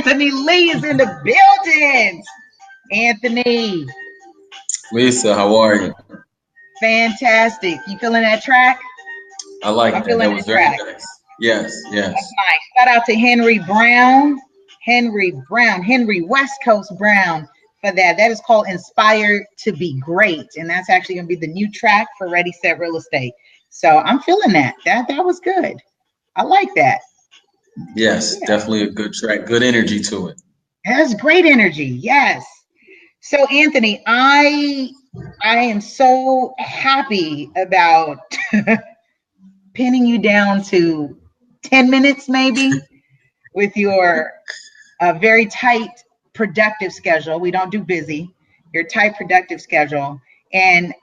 Anthony Lee is in the building. Anthony, Lisa, how are you? fantastic. You feeling that track? I like I'm that. feeling That the was very track. nice. Yes, That's yes. nice. Shout out to Henry Brown. Henry West Coast Brown for that. That is called Inspired to Be Great. And that's actually going to be the new track for Ready, Set, Real Estate. So I'm feeling that. That was good. I like that. Yes, Yeah. definitely a good track. Good energy to it. It has great energy. Yes. So Anthony, I am so happy about pinning you down to 10 minutes maybe with your very tight productive schedule. We don't do busy, your tight productive schedule. And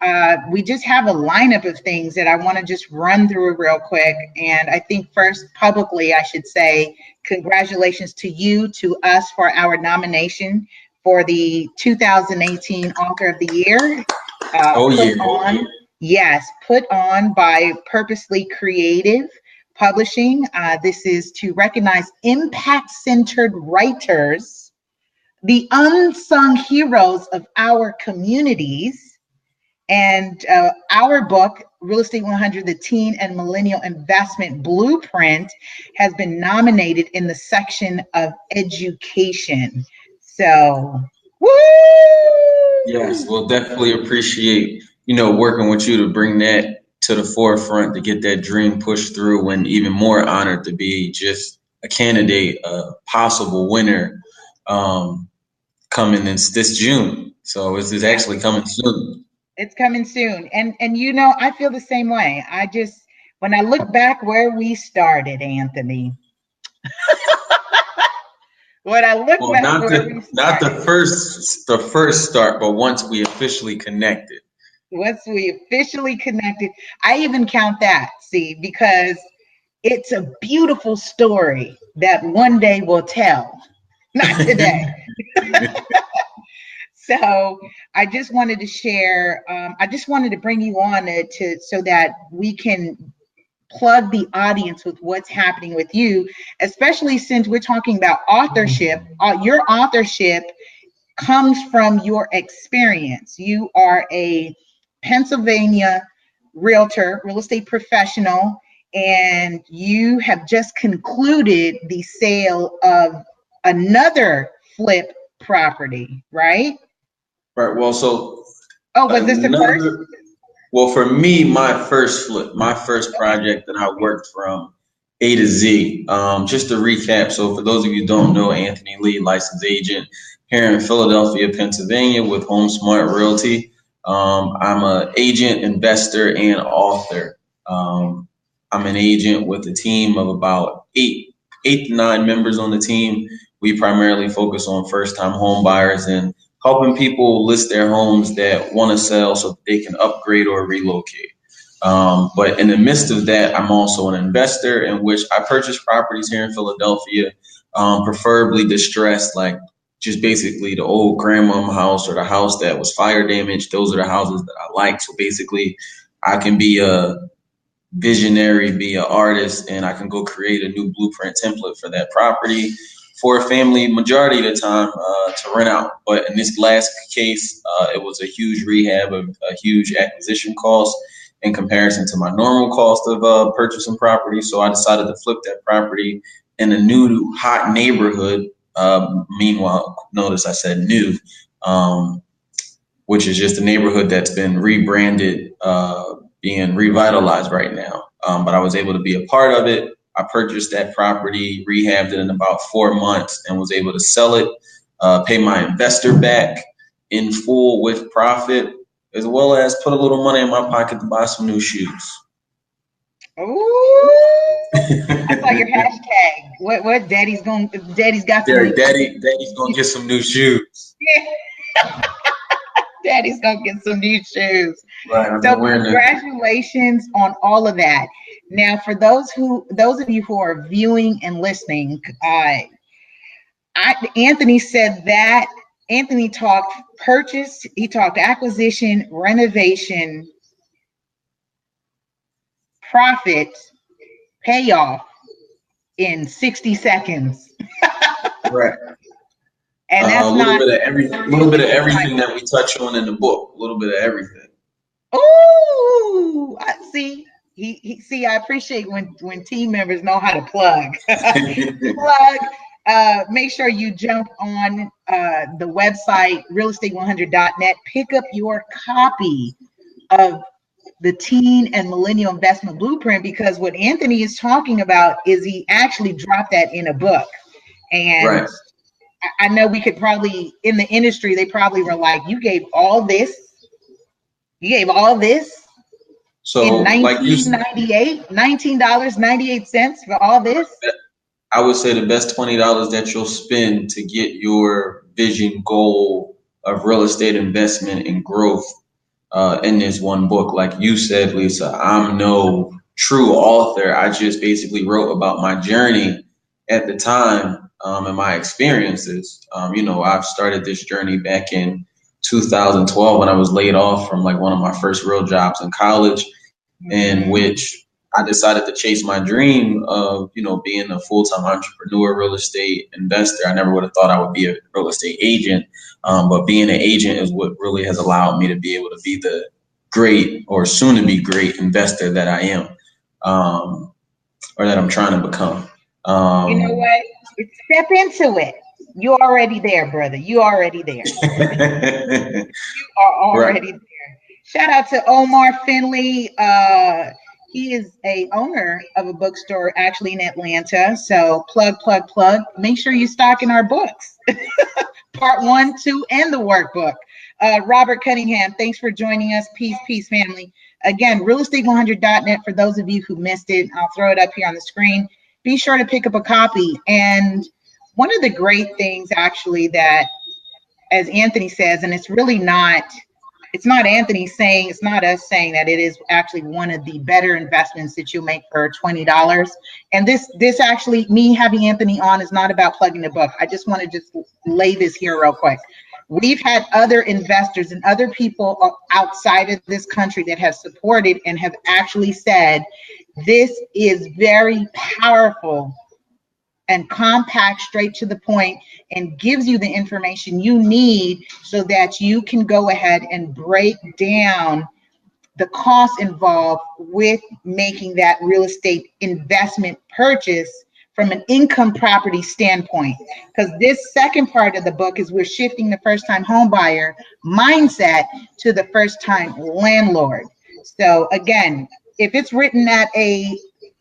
we just have a lineup of things that I want to just run through real quick. And I think first, publicly, I should say, congratulations to you, to us for our nomination for the 2018 Author of the Year. Oh Put yeah. on, yes, put on by Purposely Creative Publishing. This is to recognize impact-centered writers, the unsung heroes of our communities. And our book, Real Estate 100, the Teen and Millennial Investment Blueprint, has been nominated in the section of education. So, woo! Yes, we'll definitely appreciate, working with you to bring that to the forefront to get that dream pushed through, and even more honored to be just a candidate, a possible winner, coming this June. So it's actually coming soon. It's coming soon. And I feel the same way. When I look back where we started, Anthony, when I look Well, back not where we not started, the first start, but once we officially connected. once we officially connected, I even count that, see, because it's a beautiful story that one day we'll tell, not today. So I just wanted to share, I just wanted to bring you on so that we can plug the audience with what's happening with you, especially since we're talking about authorship. Your authorship comes from your experience. You are a Pennsylvania realtor, real estate professional, and you have just concluded the sale of another flip property, right? Right. Well, so Oh, was this the first? another. Well, for me, my first flip, my first project that I worked from A to Z. Just to recap, so for those of you who don't know, Anthony Lee, licensed agent here in Philadelphia, Pennsylvania, with Home Smart Realty. I'm an agent, investor, and author. I'm an agent with a team of about eight to nine members on the team. We primarily focus on first-time home buyers and helping people list their homes that want to sell so that they can upgrade or relocate. But in the midst of that, I'm also an investor, in which I purchase properties here in Philadelphia, preferably distressed, like just basically the old grandmom house or the house that was fire damaged. Those are the houses that I like. So basically, I can be a visionary, be an artist, and I can go create a new blueprint template for that property for a family majority of the time, to rent out. But in this last case, it was a huge rehab, a huge acquisition cost in comparison to my normal cost of purchasing property. So I decided to flip that property in a new hot neighborhood. Meanwhile, notice I said new, which is just a neighborhood that's been rebranded, being revitalized right now. But I was able to be a part of it. I purchased that property, rehabbed it in about 4 months, and was able to sell it, pay my investor back in full with profit, as well as put a little money in my pocket to buy some new shoes. Ooh, I saw your hashtag. What daddy's got some new Daddy's gonna get some new shoes. Daddy's gonna get some new shoes. Right, I've So been wearing them. congratulations on all of that. Now, for those of you who are viewing and listening, Anthony said that Anthony talked purchase, he talked acquisition, renovation, profit, payoff in 60 seconds. Right. And A that's little not bit of everything that we touch on in the book. A little bit of everything. Oh, I see. He see. I appreciate when team members know how to plug. Plug. Make sure you jump on the website realestate100.net. Pick up your copy of the Teen and Millennial Investment Blueprint, because what Anthony is talking about is he actually dropped that in a book. And Right. I know we could probably, in the industry, they probably were like, you gave all this? You gave all this So, in like you, $19.98 for all this? I would say the best $20 that you'll spend to get your vision goal of real estate investment and growth in this one book. Like you said, Lisa, I'm no true author. I just basically wrote about my journey at the time and my experiences. I've started this journey back in 2012 when I was laid off from like one of my first real jobs in college, in which I decided to chase my dream of, being a full-time entrepreneur, real estate investor. I never would have thought I would be a real estate agent, but being an agent is what really has allowed me to be able to be the great or soon to be great investor that I am, or that I'm trying to become. You know what? Step into it. You're already there, brother. You already there. You are already Right. there. Shout out to Omar Finley. He is a owner of a bookstore actually in Atlanta. So plug, plug, plug. Make sure you stock in our books. Part 1, 2, and the workbook. Robert Cunningham, thanks for joining us. Peace, peace, family. Again, realestate100.net for those of you who missed it. I'll throw it up here on the screen. Be sure to pick up a copy. And one of the great things actually that, as Anthony says, and it's not Anthony saying, it's not us saying that, it is actually one of the better investments that you make for $20. And this actually, me having Anthony on is not about plugging the book. I just want to just lay this here real quick. We've had other investors and other people outside of this country that have supported and have actually said, this is very powerful and compact, straight to the point, and gives you the information you need so that you can go ahead and break down the costs involved with making that real estate investment purchase from an income property standpoint. Because this second part of the book is we're shifting the first time home buyer mindset to the first time landlord. So again, if it's written at a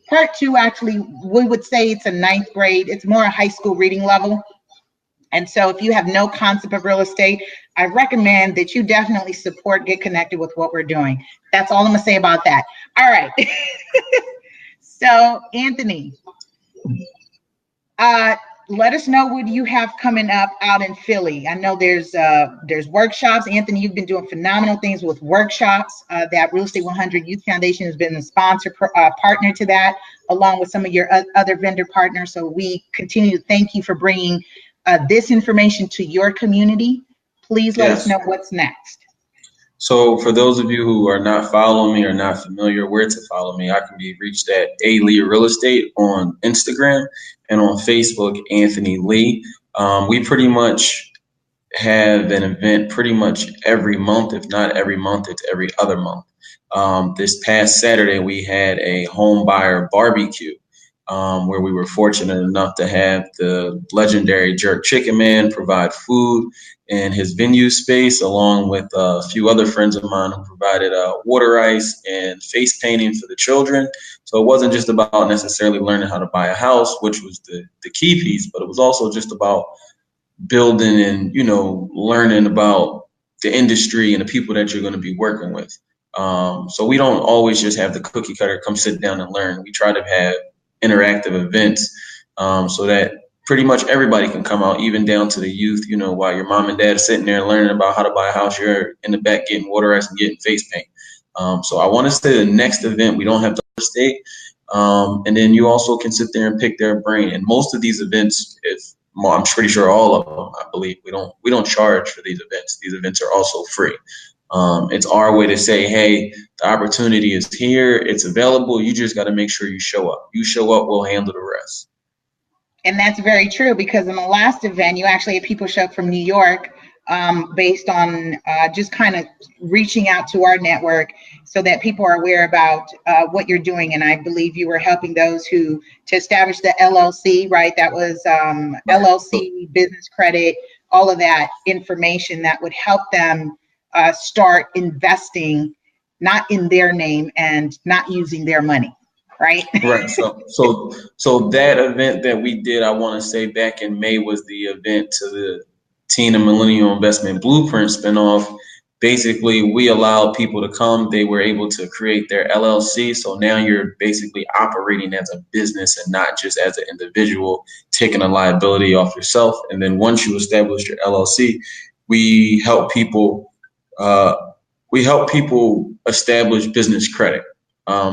part 2, actually, we would say it's a 9th grade. It's more a high school reading level. And so if you have no concept of real estate, I recommend that you definitely support, get connected with what we're doing. That's all I'm going to say about that. All right. So, Anthony, let us know what you have coming up out in Philly. I know there's workshops. Anthony, you've been doing phenomenal things with workshops. That Real Estate 100 Youth Foundation has been a sponsor partner to that, along with some of your other vendor partners. So we continue to thank you for bringing this information to your community. Please let us know what's next. So for those of you who are not following me or not familiar where to follow me, I can be reached at aleerealestate on Instagram, and on Facebook, Anthony Lee. We pretty much have an event pretty much every month. If not every month, it's every other month. This past Saturday, we had a home buyer barbecue, where we were fortunate enough to have the legendary Jerk Chicken Man provide food in his venue space, along with a few other friends of mine who provided water ice and face painting for the children. So it wasn't just about necessarily learning how to buy a house, which was the key piece, but it was also just about building and, learning about the industry and the people that you're going to be working with. So we don't always just have the cookie cutter come sit down and learn. We try to have interactive events, so that pretty much everybody can come out, even down to the youth. While your mom and dad are sitting there learning about how to buy a house, you're in the back getting water ice and getting face paint. So I want to say the next event, we don't have to state. And then you also can sit there and pick their brain. And most of these events, I'm pretty sure all of them, I believe, we don't charge for these events. These events are also free. It's our way to say, hey, the opportunity is here. It's available. You just got to make sure you show up. You show up, we'll handle the rest. And that's very true, because in the last event, you actually had people show up from New York, based on just kind of reaching out to our network so that people are aware about what you're doing. And I believe you were helping those who to establish the LLC, right? That was Right. LLC, business credit, all of that information that would help them start investing not in their name and not using their money, right? Right. So that event that we did, I want to say back in May, was the event to the Teen and Millennial Investment Blueprint spinoff. Basically, we allowed people to come. They were able to create their LLC. So now you're basically operating as a business and not just as an individual, taking a liability off yourself. And then once you establish your LLC, we help people. Uh, we help people establish business credit.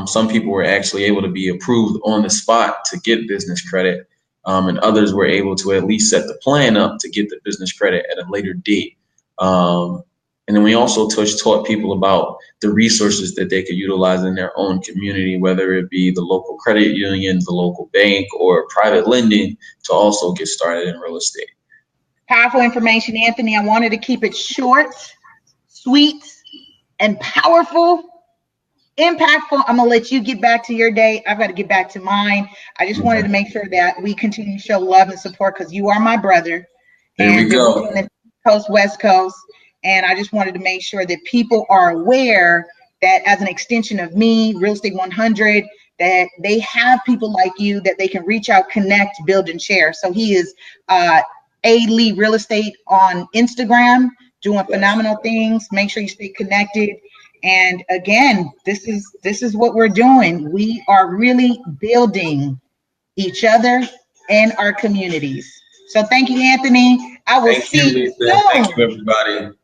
Some people were actually able to be approved on the spot to get business credit, and others were able to at least set the plan up to get the business credit at a later date. And then we also taught people about the resources that they could utilize in their own community, whether it be the local credit union, the local bank, or private lending, to also get started in real estate. Powerful information, Anthony. I wanted to keep it short, sweet, and powerful, impactful. I'm gonna let you get back to your day. I've got to get back to mine. I just wanted to make sure that we continue to show love and support, because you are my brother. There we And we're go. doing the East Coast, West Coast. And I just wanted to make sure that people are aware that as an extension of me, Real Estate 100, that they have people like you that they can reach out, connect, build, and share. So he is A. Lee Real Estate on Instagram, doing phenomenal things. Make sure you stay connected. And again, this is what we're doing. We are really building each other and our communities. So thank you, Anthony. I will Thank you, see you Lisa. Thank you, soon. everybody.